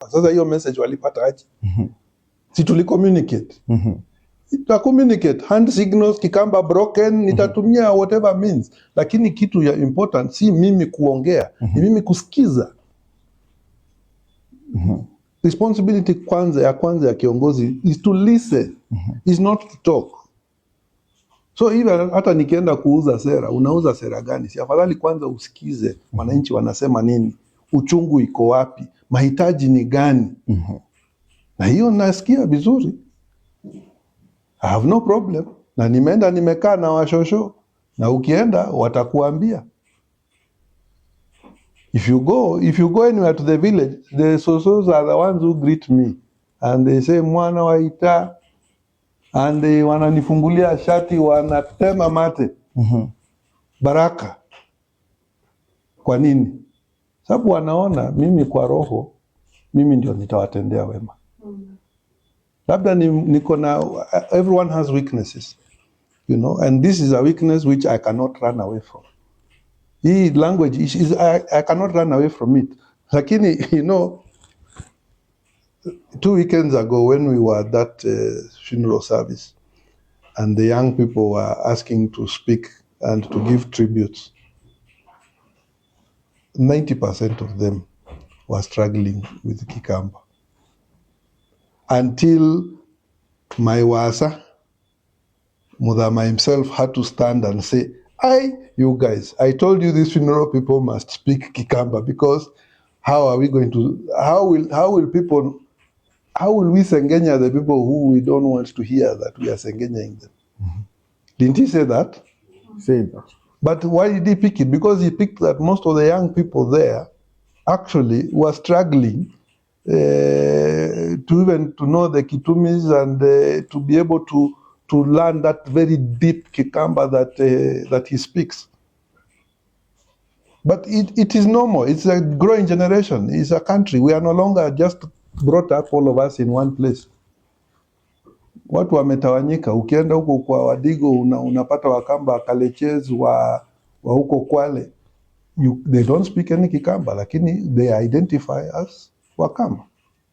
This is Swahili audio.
Sasa hiyo message walipata aje? Si tuli communicate. Ita communicate, hand signals, Kikamba broken, nitatumia whatever means. Lakini kitu ya important si mimi kuongea, ni mimi kusikiza. Responsibility kwanza ya kiongozi is to listen, is not to talk. So even hata nikienda kuuza sera, unauza sera gani? Si afadhali kwanza usikize wananchi wanasema nini, uchungu iko wapi, mahitaji ni gani? Na hiyo nasikia vizuri, I have no problem. Na nimeenda nimekaa na washosho, na ukienda watakuambia. If you go anywhere to the village, the sosos are the ones who greet me and they say mwana wa Ita, and they wananifungulia shati, wanatema mate. Baraka. Kwa nini? Sababu wanaona mimi kwa roho, mimi ndio nitawatendea wema. Labda niko na, everyone has weaknesses, you know, and this is a weakness which I cannot run away from. Hii language is I cannot run away from it. Lakini, you know, 2 weekends ago when we were at that funeral service and the young people were asking to speak and to give tributes, 90% of them were struggling with Kikamba. Until my Wasa, Mudhama himself had to stand and say, you guys, I told you these funeral people must speak Kikamba, because how will we sengenya the people who we don't want to hear that we are sengenying them? Didn't he say that? Say that. But why did he pick it? Because he picked that most of the young people there actually were struggling to know the Kitumis and to be able to learn that very deep Kikamba that he speaks. But it is normal. It's a growing generation. It's a country. We are no longer just brought up all of us in one place. Watu wametawanyika. Ukienda huko kwa Wadigo unapata Wakamba, Kalechezi wa huko Kwale. They don't speak any Kikamba, lakini they identify as Wakamba.